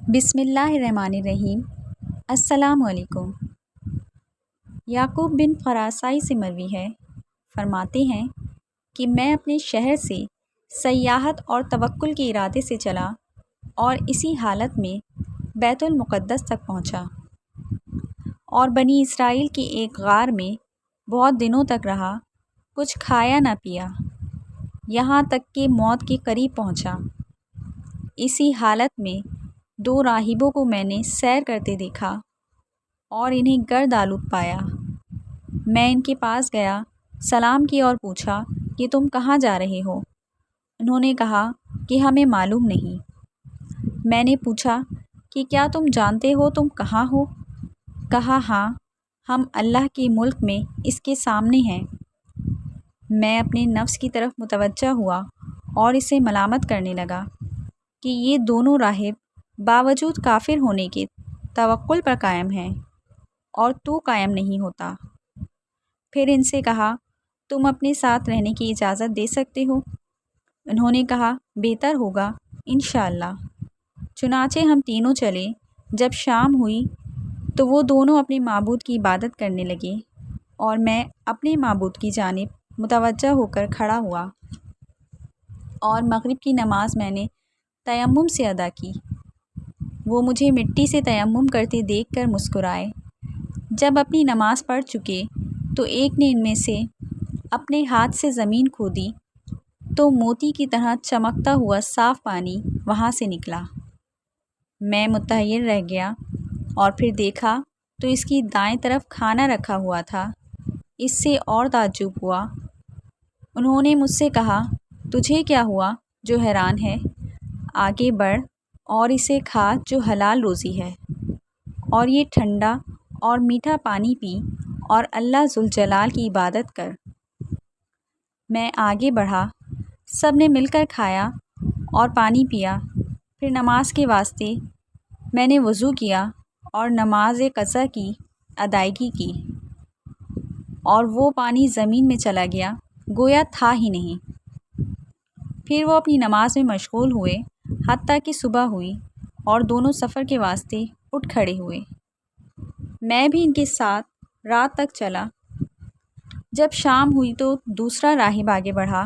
بسم اللہ الرحمن الرحیم۔ السلام علیکم۔ یعقوب بن قراسائی سے مروی ہے، فرماتے ہیں کہ میں اپنے شہر سے سیاحت اور توکل کے ارادے سے چلا اور اسی حالت میں بیت المقدس تک پہنچا اور بنی اسرائیل کی ایک غار میں بہت دنوں تک رہا، کچھ کھایا نہ پیا، یہاں تک کہ موت کے قریب پہنچا۔ اسی حالت میں 2 راہبوں کو میں نے سیر کرتے دیکھا اور انہیں گرد آلود پایا۔ میں ان کے پاس گیا، سلام کیا اور پوچھا کہ تم کہاں جا رہے ہو؟ انہوں نے کہا کہ ہمیں معلوم نہیں۔ میں نے پوچھا کہ کیا تم جانتے ہو تم کہاں ہو؟ کہا ہاں، ہم اللہ کے ملک میں اس کے سامنے ہیں۔ میں اپنے نفس کی طرف متوجہ ہوا اور اسے ملامت کرنے لگا کہ یہ دونوں راہب باوجود کافر ہونے کے توکل پر قائم ہیں اور تو قائم نہیں ہوتا۔ پھر ان سے کہا تم اپنے ساتھ رہنے کی اجازت دے سکتے ہو؟ انہوں نے کہا بہتر ہوگا انشاءاللہ۔ چنانچہ ہم تینوں چلے۔ جب شام ہوئی تو وہ دونوں اپنے معبود کی عبادت کرنے لگے اور میں اپنے معبود کی جانب متوجہ ہو کر کھڑا ہوا اور مغرب کی نماز میں نے تیمم سے ادا کی۔ وہ مجھے مٹی سے تیمم کرتے دیکھ کر مسکرائے۔ جب اپنی نماز پڑھ چکے تو ایک نے ان میں سے اپنے ہاتھ سے زمین کھودی تو موتی کی طرح چمکتا ہوا صاف پانی وہاں سے نکلا۔ میں متحیر رہ گیا اور پھر دیکھا تو اس کی دائیں طرف کھانا رکھا ہوا تھا۔ اس سے اور تعجب ہوا۔ انہوں نے مجھ سے کہا تجھے کیا ہوا جو حیران ہے؟ آگے بڑھ اور اسے کھا جو حلال روزی ہے، اور یہ ٹھنڈا اور میٹھا پانی پی اور اللہ ذوالجلال کی عبادت کر۔ میں آگے بڑھا، سب نے مل کر کھایا اور پانی پیا۔ پھر نماز کے واسطے میں نے وضو کیا اور نماز قضا کی ادائیگی کی، اور وہ پانی زمین میں چلا گیا گویا تھا ہی نہیں۔ پھر وہ اپنی نماز میں مشغول ہوئے حتیٰ کہ صبح ہوئی اور دونوں سفر کے واسطے اٹھ کھڑے ہوئے۔ میں بھی ان کے ساتھ رات تک چلا۔ جب شام ہوئی تو دوسرا راہب آگے بڑھا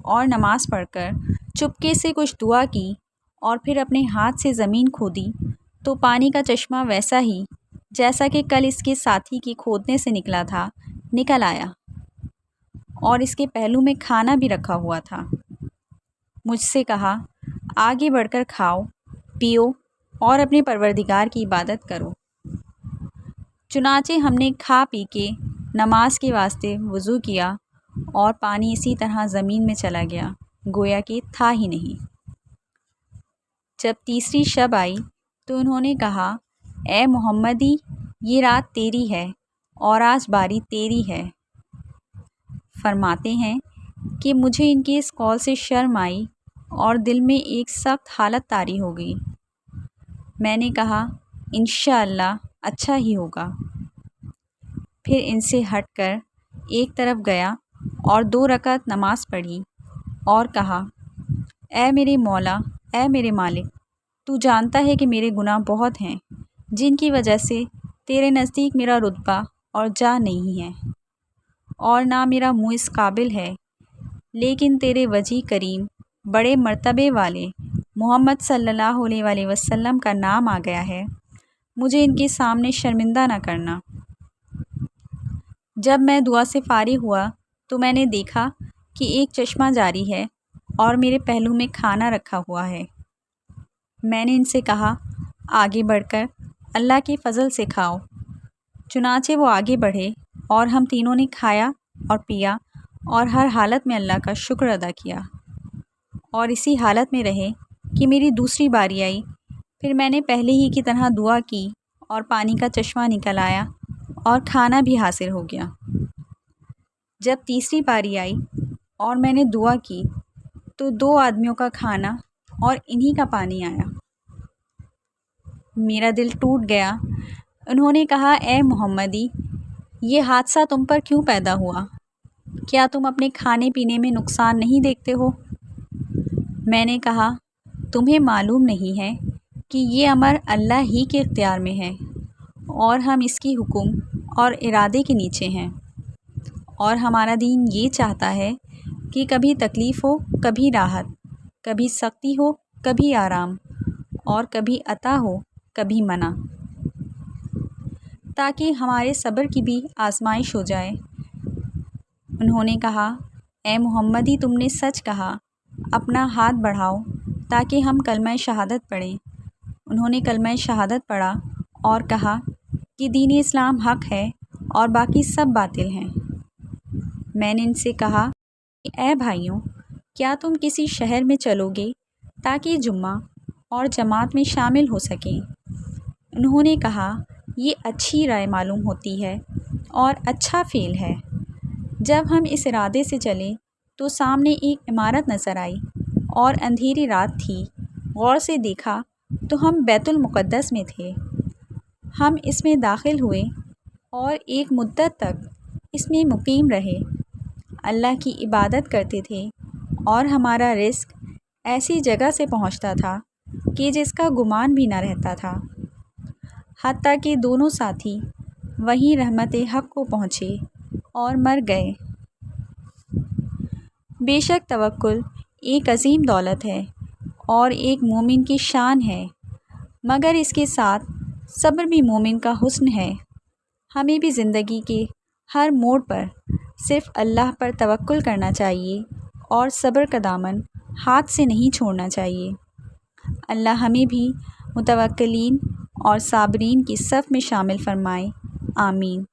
اور نماز پڑھ کر چپکے سے کچھ دعا کی اور پھر اپنے ہاتھ سے زمین کھودی تو پانی کا چشمہ ویسا ہی جیسا کہ کل اس کے ساتھی کے کھودنے سے نکلا تھا نکل آیا، اور اس کے پہلو میں کھانا بھی رکھا ہوا تھا۔ مجھ سے کہا آگے بڑھ کر کھاؤ، پیو اور اپنے پروردگار کی عبادت کرو۔ چنانچہ ہم نے کھا پی کے نماز کے واسطے وضو کیا اور پانی اسی طرح زمین میں چلا گیا گویا کہ تھا ہی نہیں۔ جب تیسری شب آئی تو انہوں نے کہا اے محمدی، یہ رات تیری ہے اور آج باری تیری ہے۔ فرماتے ہیں کہ مجھے ان کے اس قول سے شرم آئی اور دل میں ایک سخت حالت طاری ہو گئی۔ میں نے کہا انشاءاللہ اچھا ہی ہوگا۔ پھر ان سے ہٹ کر ایک طرف گیا اور 2 رکعت نماز پڑھی اور کہا اے میرے مولا، اے میرے مالک، تو جانتا ہے کہ میرے گناہ بہت ہیں جن کی وجہ سے تیرے نزدیک میرا رتبہ اور جا نہیں ہے، اور نہ میرا منہ اس قابل ہے، لیکن تیرے وجی کریم بڑے مرتبے والے محمد صلی اللہ علیہ وآلہ وسلم کا نام آ گیا ہے، مجھے ان کے سامنے شرمندہ نہ کرنا۔ جب میں دعا سے فارغ ہوا تو میں نے دیکھا کہ ایک چشمہ جاری ہے اور میرے پہلو میں کھانا رکھا ہوا ہے۔ میں نے ان سے کہا آگے بڑھ کر اللہ کے فضل سے کھاؤ۔ چنانچہ وہ آگے بڑھے اور ہم تینوں نے کھایا اور پیا اور ہر حالت میں اللہ کا شکر ادا کیا، اور اسی حالت میں رہے کہ میری دوسری باری آئی۔ پھر میں نے پہلے ہی کی طرح دعا کی اور پانی کا چشمہ نکل آیا اور کھانا بھی حاصل ہو گیا۔ جب تیسری باری آئی اور میں نے دعا کی تو 2 آدمیوں کا کھانا اور انہی کا پانی آیا۔ میرا دل ٹوٹ گیا۔ انہوں نے کہا اے محمدی، یہ حادثہ تم پر کیوں پیدا ہوا؟ کیا تم اپنے کھانے پینے میں نقصان نہیں دیکھتے ہو؟ میں نے کہا تمہیں معلوم نہیں ہے کہ یہ امر اللہ ہی کے اختیار میں ہے اور ہم اس کی حکم اور ارادے کے نیچے ہیں، اور ہمارا دین یہ چاہتا ہے کہ کبھی تکلیف ہو کبھی راحت، کبھی سختی ہو کبھی آرام، اور کبھی عطا ہو کبھی منع، تاکہ ہمارے صبر کی بھی آزمائش ہو جائے۔ انہوں نے کہا، اے محمدی، تم نے سچ کہا، اپنا ہاتھ بڑھاؤ تاکہ ہم کلمہ شہادت پڑھیں۔ انہوں نے کلمہ شہادت پڑھا اور کہا کہ دین اسلام حق ہے اور باقی سب باطل ہیں۔ میں نے ان سے کہا کہ اے بھائیوں، کیا تم کسی شہر میں چلو گے تاکہ جمعہ اور جماعت میں شامل ہو سکیں؟ انہوں نے کہا، یہ اچھی رائے معلوم ہوتی ہے اور اچھا فعل ہے۔ جب ہم اس ارادے سے چلے تو سامنے ایک عمارت نظر آئی اور اندھیری رات تھی۔ غور سے دیکھا تو ہم بیت المقدس میں تھے۔ ہم اس میں داخل ہوئے اور ایک مدت تک اس میں مقیم رہے، اللہ کی عبادت کرتے تھے، اور ہمارا رزق ایسی جگہ سے پہنچتا تھا کہ جس کا گمان بھی نہ رہتا تھا، حتیٰ کہ دونوں ساتھی وہیں رحمت حق کو پہنچے اور مر گئے۔ بے شک توکل ایک عظیم دولت ہے اور ایک مومن کی شان ہے، مگر اس کے ساتھ صبر بھی مومن کا حسن ہے۔ ہمیں بھی زندگی کے ہر موڑ پر صرف اللہ پر توکل کرنا چاہیے اور صبر کا دامن ہاتھ سے نہیں چھوڑنا چاہیے۔ اللہ ہمیں بھی متوکلین اور صابرین کی صف میں شامل فرمائے، آمین۔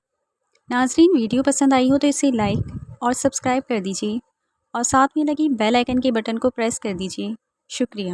ناظرین، ویڈیو پسند آئی ہو تو اسے لائک اور سبسکرائب کر دیجیے اور ساتھ میں لگی بیل آئیکن کے بٹن کو پریس کر دیجیے۔ شکریہ۔